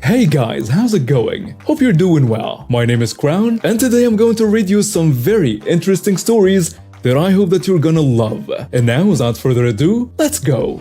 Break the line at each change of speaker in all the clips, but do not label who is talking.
Hey guys, how's it going? Hope you're doing well. My name is Crown, and today I'm going to read you some very interesting stories that I hope that you're gonna love. And now, without further ado, let's go!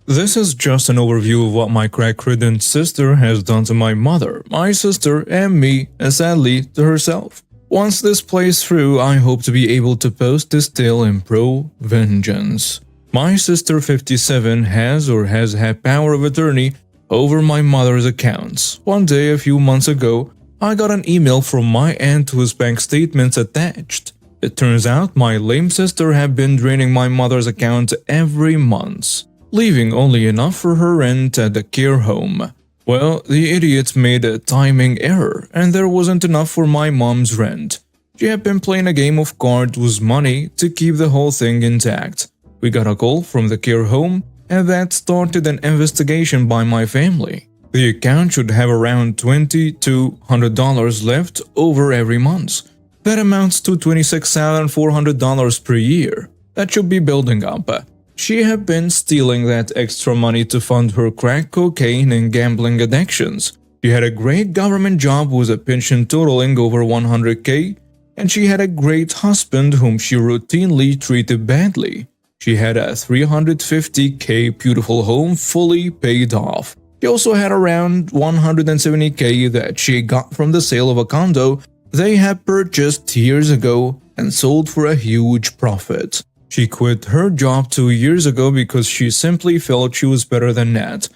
This is just an overview of what my crack-ridden sister has done to my mother, my sister, and me, and sadly, to herself. Once this plays through, I hope to be able to post this tale in pro-vengeance. My sister 57 has had power of attorney over my mother's accounts. One day a few months ago, I got an email from my aunt whose bank statements attached. It turns out my lame sister had been draining my mother's account every month, leaving only enough for her rent at the care home. Well, the idiot made a timing error, and there wasn't enough for my mom's rent. She had been playing a game of cards with money to keep the whole thing intact. We got a call from the care home, and that started an investigation by my family. The account should have around $2,200 left over every month. That amounts to $26,400 per year. That should be building up. She had been stealing that extra money to fund her crack cocaine and gambling addictions. She had a great government job with a pension totaling over $100K, and she had a great husband whom she routinely treated badly. She had a $350K beautiful home fully paid off. She also had around $170K that she got from the sale of a condo they had purchased years ago and sold for a huge profit. She quit her job 2 years ago because she simply felt she was better than that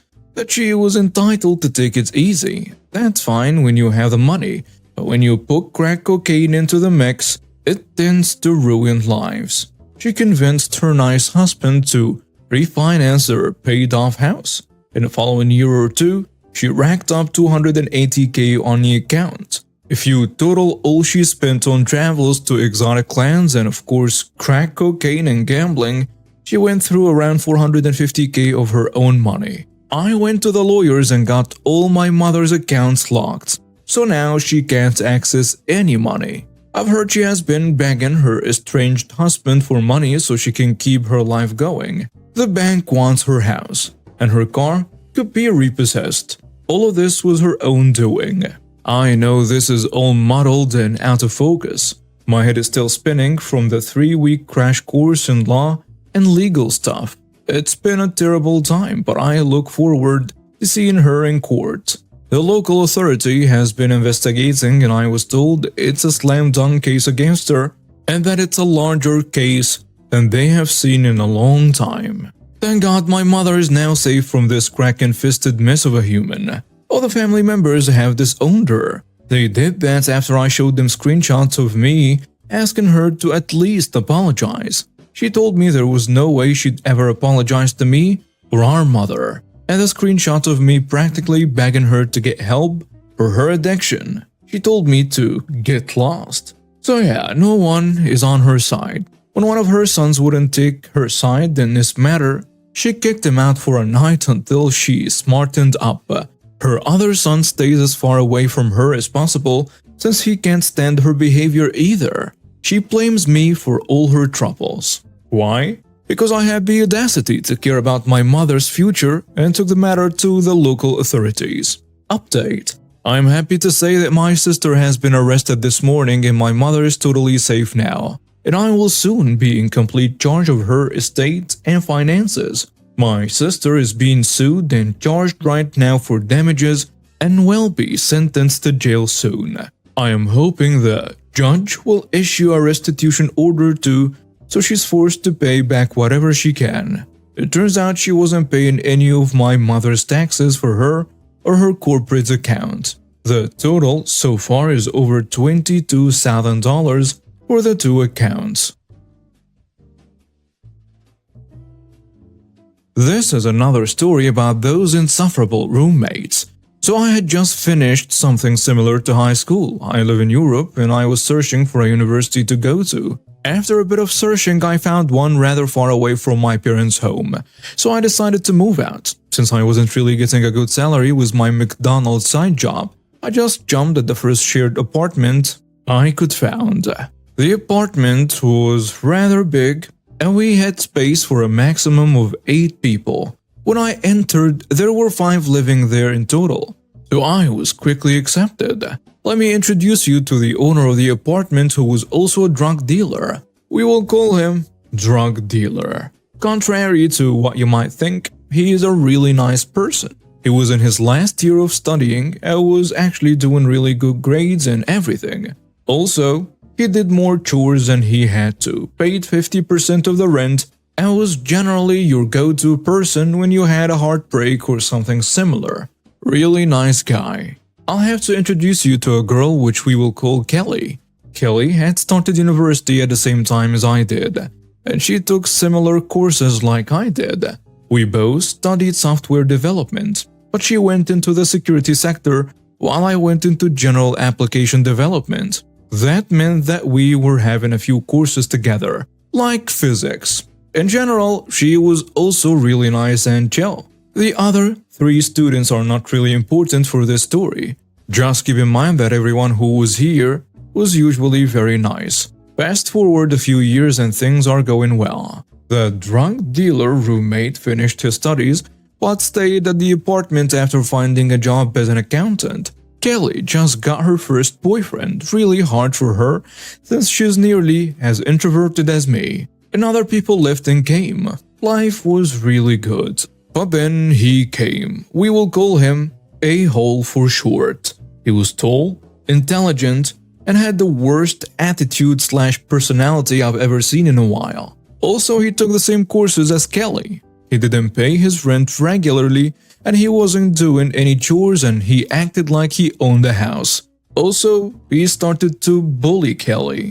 she was entitled to take it easy. That's fine when you have the money, but when you put crack cocaine into the mix, it tends to ruin lives. She convinced her nice husband to refinance their paid-off house. In the following year or two, she racked up $280K on the account. If you total all she spent on travels to exotic lands and of course crack cocaine and gambling, she went through around $450K of her own money. I went to the lawyers and got all my mother's accounts locked, so now she can't access any money. I've heard she has been begging her estranged husband for money so she can keep her life going. The bank wants her house, and her car could be repossessed. All of this was her own doing. I know this is all muddled and out of focus. My head is still spinning from the 3-week crash course in law and legal stuff. It's been a terrible time, but I look forward to seeing her in court. The local authority has been investigating, and I was told it's a slam-dunk case against her and that it's a larger case than they have seen in a long time. Thank God my mother is now safe from this crack-infested mess of a human. All the family members have disowned her. They did that after I showed them screenshots of me asking her to at least apologize. She told me there was no way she'd ever apologize to me or our mother, and a screenshot of me practically begging her to get help for her addiction. She told me to get lost. So yeah, no one is on her side. When one of her sons wouldn't take her side in this matter, she kicked him out for a night until she smartened up. Her other son stays as far away from her as possible since he can't stand her behavior either. She blames me for all her troubles. Why? Because I had the audacity to care about my mother's future and took the matter to the local authorities. Update: I'm happy to say that my sister has been arrested this morning and my mother is totally safe now, and I will soon be in complete charge of her estate and finances. My sister is being sued and charged right now for damages and will be sentenced to jail soon. I am hoping the judge will issue a restitution order too, so she's forced to pay back whatever she can. It turns out she wasn't paying any of my mother's taxes for her or her corporate account. The total so far is over $22,000 for the two accounts. This is another story about those insufferable roommates. So I had just finished something similar to high school. I live in Europe and I was searching for a university to go to. After a bit of searching, I found one rather far away from my parents' home. So I decided to move out. Since I wasn't really getting a good salary with my McDonald's side job, I just jumped at the first shared apartment I could find. The apartment was rather big and we had space for a maximum of 8 people. When I entered, there were 5 living there in total, so I was quickly accepted. Let me introduce you to the owner of the apartment, who was also a drug dealer. We will call him Drug Dealer. Contrary to what you might think, he is a really nice person. He was in his last year of studying and was actually doing really good grades and everything. Also, he did more chores than he had to, paid 50% of the rent, and was generally your go-to person when you had a heartbreak or something similar. Really nice guy. I'll have to introduce you to a girl which we will call Kelly. Kelly had started university at the same time as I did, and she took similar courses like I did. We both studied software development, but she went into the security sector while I went into general application development. That meant that we were having a few courses together, like physics. In general, she was also really nice and chill. The other 3 students are not really important for this story. Just keep in mind that everyone who was here was usually very nice. Fast forward a few years and things are going well. The drug dealer roommate finished his studies but stayed at the apartment after finding a job as an accountant. Kelly just got her first boyfriend, really hard for her since she's nearly as introverted as me. And other people left and came. Life was really good. But then he came. We will call him A-hole for short. He was tall, intelligent, and had the worst attitude/personality I've ever seen in a while. Also, he took the same courses as Kelly. He didn't pay his rent regularly, and he wasn't doing any chores, and he acted like he owned the house. Also, he started to bully Kelly.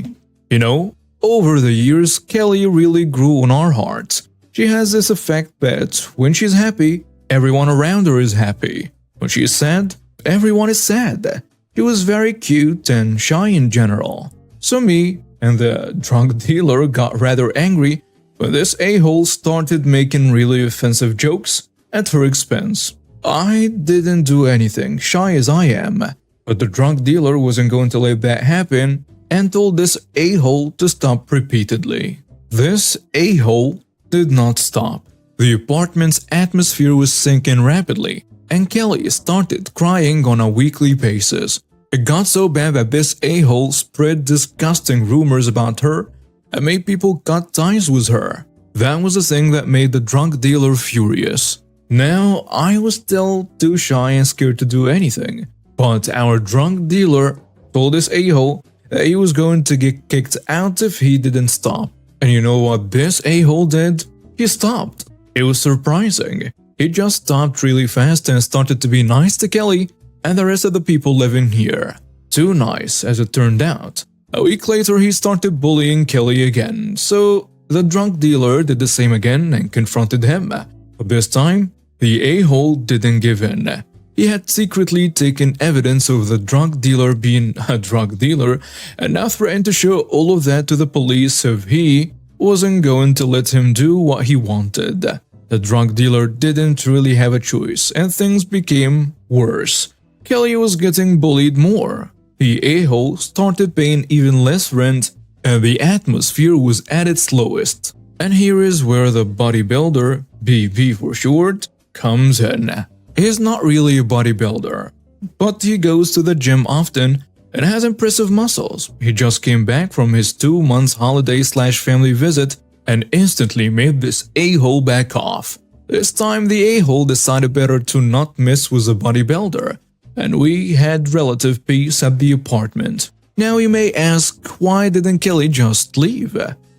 You know, over the years, Kelly really grew on our hearts. She has this effect that when she's happy, everyone around her is happy. When she's sad, everyone is sad. She was very cute and shy in general. So me and the drug dealer got rather angry when this a-hole started making really offensive jokes at her expense. I didn't do anything, shy as I am, but the drug dealer wasn't going to let that happen and told this a-hole to stop repeatedly. This a-hole did not stop. The apartment's atmosphere was sinking rapidly, and Kelly started crying on a weekly basis. It got so bad that this a-hole spread disgusting rumors about her and made people cut ties with her. That was the thing that made the drug dealer furious. Now, I was still too shy and scared to do anything, but our drug dealer told this a-hole that he was going to get kicked out if he didn't stop. And you know what this a-hole did? He stopped. It was surprising. He just stopped really fast and started to be nice to Kelly and the rest of the people living here. Too nice, as it turned out. A week later, he started bullying Kelly again, so the drug dealer did the same again and confronted him. But this time, the a-hole didn't give in. He had secretly taken evidence of the drug dealer being a drug dealer and now threatened to show all of that to the police if he wasn't going to let him do what he wanted. The drug dealer didn't really have a choice, and things became worse. Kelly was getting bullied more. The a-hole started paying even less rent, and the atmosphere was at its lowest. And here is where the bodybuilder, BB for short, comes in. He's not really a bodybuilder, but he goes to the gym often and has impressive muscles. He just came back from his 2-month holiday/family visit and instantly made this a-hole back off. This time the a-hole decided better to not mess with the bodybuilder, and we had relative peace at the apartment. Now you may ask, why didn't Kelly just leave?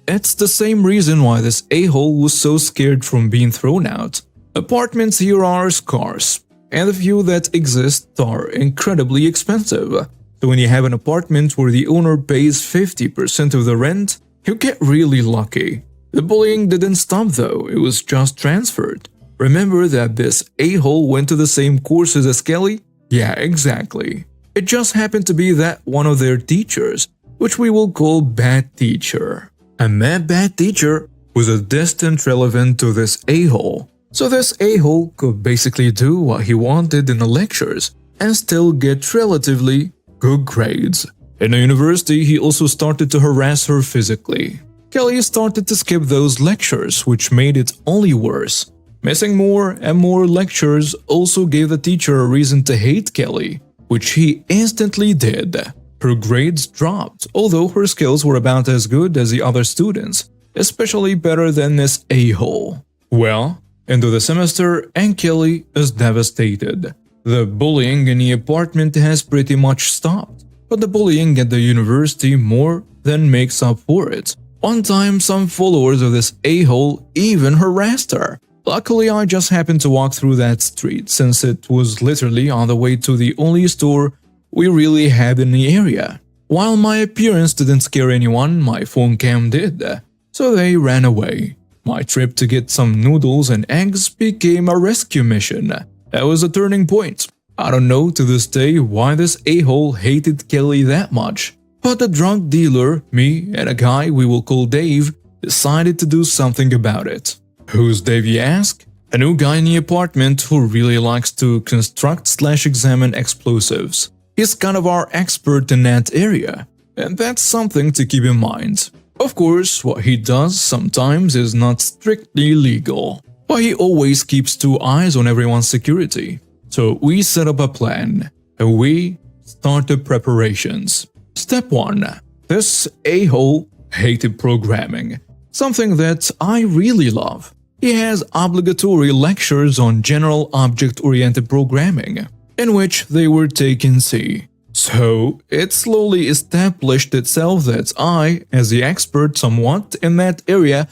It's the same reason why this a-hole was so scared from being thrown out. Apartments here are scarce, and the few that exist are incredibly expensive. So when you have an apartment where the owner pays 50% of the rent, you get really lucky. The bullying didn't stop though, it was just transferred. Remember that this a-hole went to the same courses as Kelly? Yeah, exactly. It just happened to be that one of their teachers, which we will call bad teacher. And that bad teacher was a distant relative to this a-hole. So this a-hole could basically do what he wanted in the lectures and still get relatively good grades. In the university, he also started to harass her physically. Kelly started to skip those lectures, which made it only worse. Missing more and more lectures also gave the teacher a reason to hate Kelly, which he instantly did. Her grades dropped, although her skills were about as good as the other students, especially better than this a-hole. Well, end of the semester and Kelly is devastated. The bullying in the apartment has pretty much stopped, but the bullying at the university more than makes up for it. One time, some followers of this a-hole even harassed her. Luckily, I just happened to walk through that street since it was literally on the way to the only store we really had in the area. While my appearance didn't scare anyone, my phone cam did, so they ran away. My trip to get some noodles and eggs became a rescue mission. That was a turning point. I don't know to this day why this a-hole hated Kelly that much, but the drug dealer, me, and a guy we will call Dave decided to do something about it. Who's Dave, you ask? A new guy in the apartment who really likes to construct/examine explosives. He's kind of our expert in that area, and that's something to keep in mind. Of course, what he does sometimes is not strictly legal, but he always keeps 2 eyes on everyone's security. So we set up a plan, and we started preparations. Step 1. This a-hole hated programming, something that I really love. He has obligatory lectures on general object-oriented programming, in which they were taken C. So, it slowly established itself that I, as the expert somewhat in that area,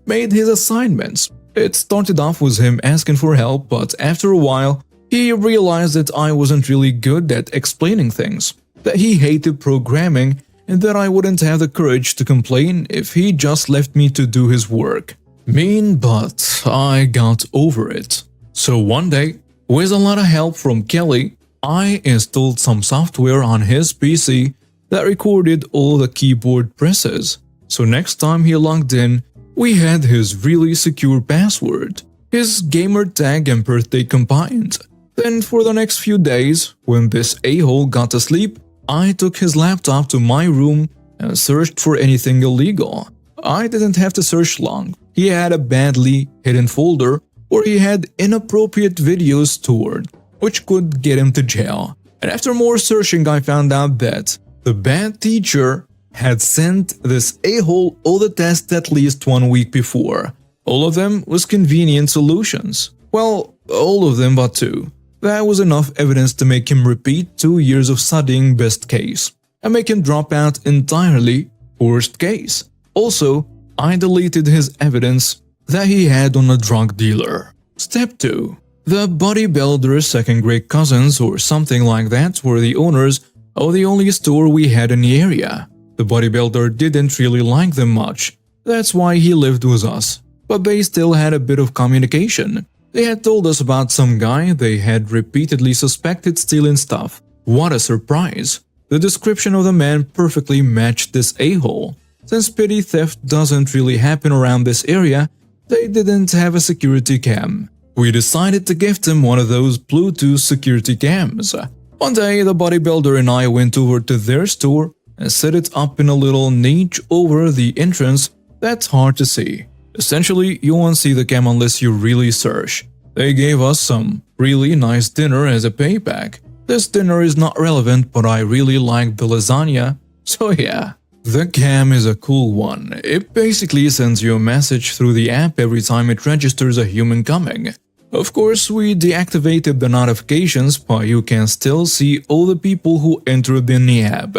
made his assignments. It started off with him asking for help, but after a while, he realized that I wasn't really good at explaining things, that he hated programming, and that I wouldn't have the courage to complain if he just left me to do his work. Mean, but I got over it. So one day, with a lot of help from Kelly, I installed some software on his PC that recorded all the keyboard presses. So next time he logged in, we had his really secure password, his gamer tag and birthday combined. Then for the next few days, when this a-hole got asleep, I took his laptop to my room and searched for anything illegal. I didn't have to search long. He had a badly hidden folder where he had inappropriate videos stored, which could get him to jail. And after more searching, I found out that the bad teacher had sent this a-hole all the tests at least 1 week before. All of them was convenient solutions. Well, all of them but 2. That was enough evidence to make him repeat 2 years of studying best case, and make him drop out entirely worst case. Also, I deleted his evidence that he had on a drug dealer. Step 2. The bodybuilder's second-grade cousins or something like that were the owners of the only store we had in the area. The bodybuilder didn't really like them much, that's why he lived with us, but they still had a bit of communication. They had told us about some guy they had repeatedly suspected stealing stuff. What a surprise! The description of the man perfectly matched this a-hole. Since petty theft doesn't really happen around this area, they didn't have a security cam. We decided to gift him one of those Bluetooth security cams. One day, the bodybuilder and I went over to their store and set it up in a little niche over the entrance that's hard to see. Essentially, you won't see the cam unless you really search. They gave us some really nice dinner as a payback. This dinner is not relevant, but I really liked the lasagna, so yeah. The cam is a cool one. It basically sends you a message through the app every time it registers a human coming. Of course, we deactivated the notifications, but you can still see all the people who entered in the app.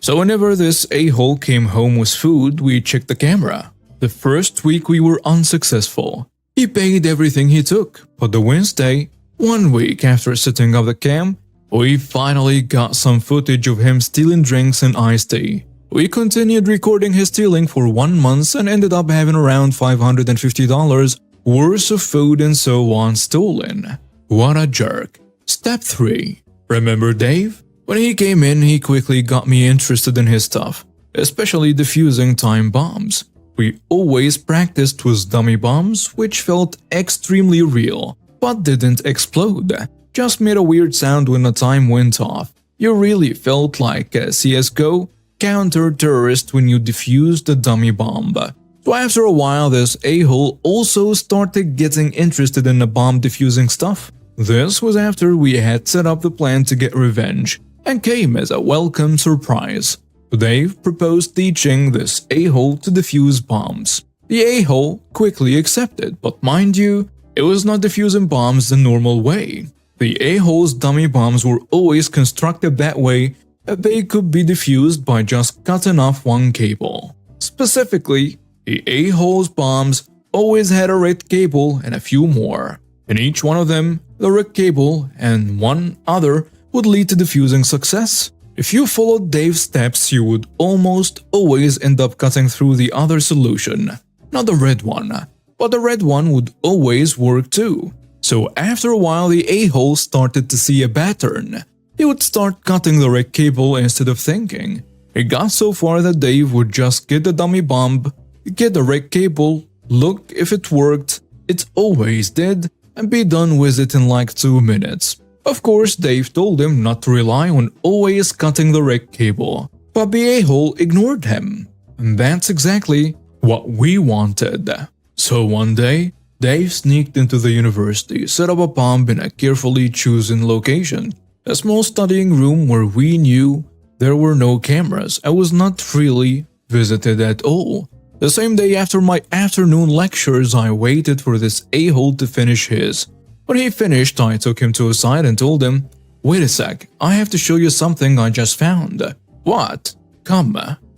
So whenever this a-hole came home with food, we checked the camera. The first week we were unsuccessful. He paid everything he took, but the Wednesday, 1 week after setting up the cam, we finally got some footage of him stealing drinks and iced tea. We continued recording his stealing for 1 month and ended up having around $550 worth of food and so on stolen. What a jerk. Step 3. Remember Dave? When he came in, he quickly got me interested in his stuff, especially defusing time bombs. We always practiced with dummy bombs, which felt extremely real, but didn't explode. Just made a weird sound when the time went off. You really felt like a CSGO counter-terrorist when you defused a dummy bomb. So after a while, this a-hole also started getting interested in the bomb defusing stuff. This was after we had set up the plan to get revenge, and came as a welcome surprise. Dave proposed teaching this a-hole to defuse bombs. The a-hole quickly accepted, but mind you, it was not defusing bombs the normal way. The a-hole's dummy bombs were always constructed that way that they could be defused by just cutting off one cable. Specifically, the a-hole's bombs always had a red cable and a few more. In each one of them, the red cable and one other would lead to defusing success. If you followed Dave's steps, you would almost always end up cutting through the other solution. Not the red one, but the red one would always work too. So after a while, the a-hole started to see a pattern. He would start cutting the red cable instead of thinking. It got so far that Dave would just get the dummy bomb, get the red cable, look if it worked, it always did, and be done with it in like 2 minutes. Of course, Dave told him not to rely on always cutting the red cable, but the a-hole ignored him. And that's exactly what we wanted. So one day, Dave sneaked into the university, set up a bomb in a carefully chosen location, a small studying room where we knew there were no cameras and was not really visited at all. The same day after my afternoon lectures, I waited for this a-hole to finish his. When he finished, I took him to a side and told him, "Wait a sec, I have to show you something I just found." "What?" "Come."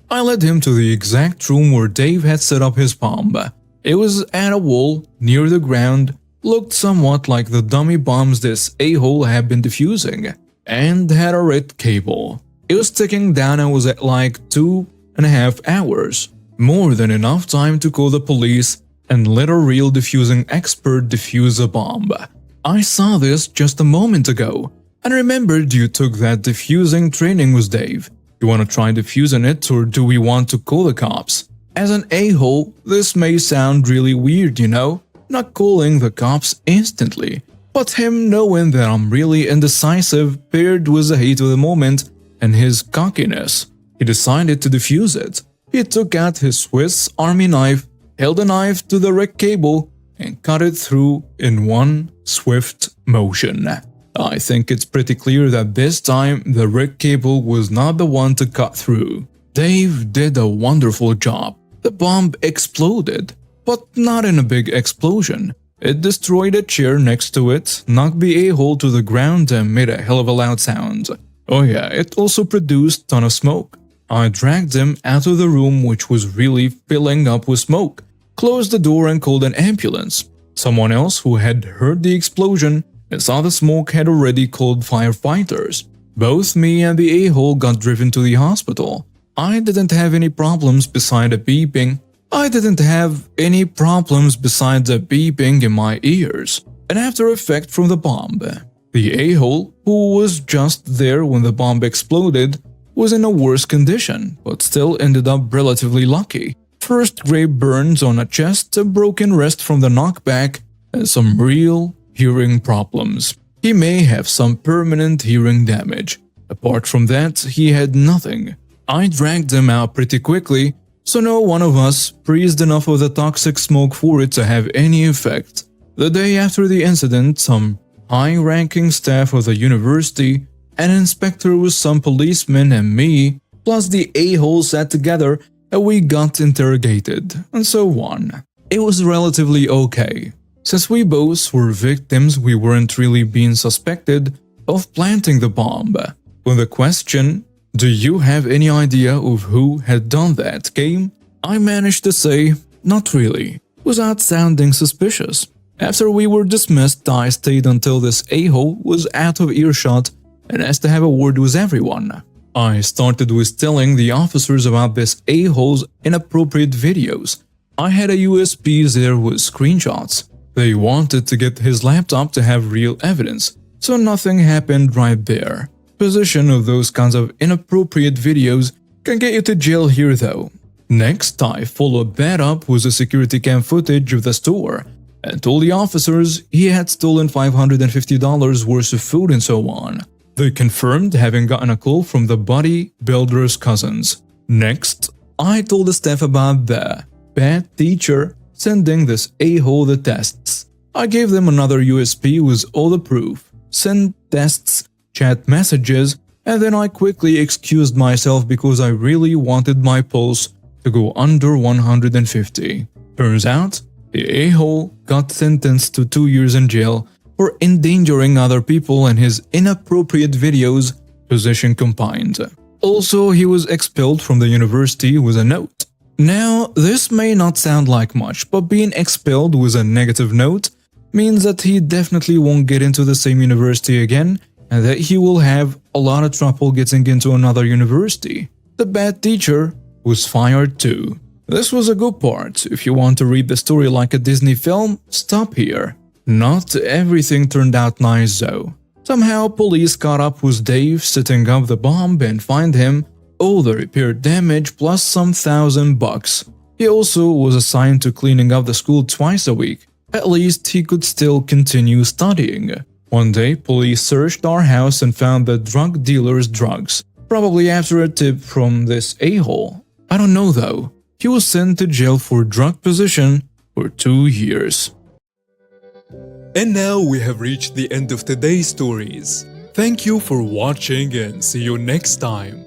I led him to the exact room where Dave had set up his bomb. It was at a wall, near the ground, looked somewhat like the dummy bombs this a-hole had been defusing, and had a red cable. It was ticking down and was at like 2.5 hours. More than enough time to call the police and let a real defusing expert defuse a bomb. I saw this just a moment ago, and remembered you took that defusing training with Dave. You want to try defusing it, or do we want to call the cops? As an a-hole, this may sound really weird, you know, not calling the cops instantly, but him knowing that I'm really indecisive paired with the hate of the moment and his cockiness, he decided to defuse it. He took out his Swiss Army knife, held the knife to the red cable, and cut it through in one swift motion. I think it's pretty clear that this time the red cable was not the one to cut through. Dave did a wonderful job. The bomb exploded, but not in a big explosion. It destroyed a chair next to it, knocked the a-hole to the ground, and made a hell of a loud sound. Oh yeah, it also produced a ton of smoke. I dragged him out of the room, which was really filling up with smoke, closed the door and called an ambulance. Someone else who had heard the explosion and saw the smoke had already called firefighters. Both me and the a-hole got driven to the hospital. I didn't have any problems besides a beeping. In my ears, an after effect from the bomb. The a-hole, who was just there when the bomb exploded, was in a worse condition, but still ended up relatively lucky. First-grade burns on a chest, a broken wrist from the knockback, and some real hearing problems. He may have some permanent hearing damage. Apart from that, he had nothing. I dragged him out pretty quickly, so no one of us breathed enough of the toxic smoke for it to have any effect. The day after the incident, some high-ranking staff of the university, an inspector with some policemen and me, plus the a-hole sat together and we got interrogated, and so on. It was relatively okay. Since we both were victims, we weren't really being suspected of planting the bomb. When the question, "Do you have any idea of who had done that?" came, I managed to say, "Not really," without sounding suspicious. After we were dismissed, I stayed until this a-hole was out of earshot and asked to have a word with everyone. I started with telling the officers about this a-hole's inappropriate videos. I had a USB there with screenshots. They wanted to get his laptop to have real evidence, so nothing happened right there. Possession of those kinds of inappropriate videos can get you to jail here though. Next, I followed that up with the security cam footage of the store and told the officers he had stolen $550 worth of food and so on. They confirmed having gotten a call from the bodybuilder's cousins. Next, I told the staff about the bad teacher sending this a-hole the tests. I gave them another USB with all the proof, sent tests, chat messages, and then I quickly excused myself because I really wanted my pulse to go under 150. Turns out, the a-hole got sentenced to 2 years in jail for endangering other people and his inappropriate videos, position combined. Also, he was expelled from the university with a note. Now, this may not sound like much, but being expelled with a negative note means that he definitely won't get into the same university again and that he will have a lot of trouble getting into another university. The bad teacher was fired too. This was a good part. If you want to read the story like a Disney film, stop here. Not everything turned out nice though. Somehow police caught up with Dave setting up the bomb and find him all the repair damage plus some $1,000. He also was assigned to cleaning up the school twice a week. At least he could still continue studying. One day, police searched our house and found the drug dealer's drugs, probably after a tip from this a-hole. I don't know though. He was sent to jail for drug possession for 2 years.
And now we have reached the end of today's stories. Thank you for watching and see you next time.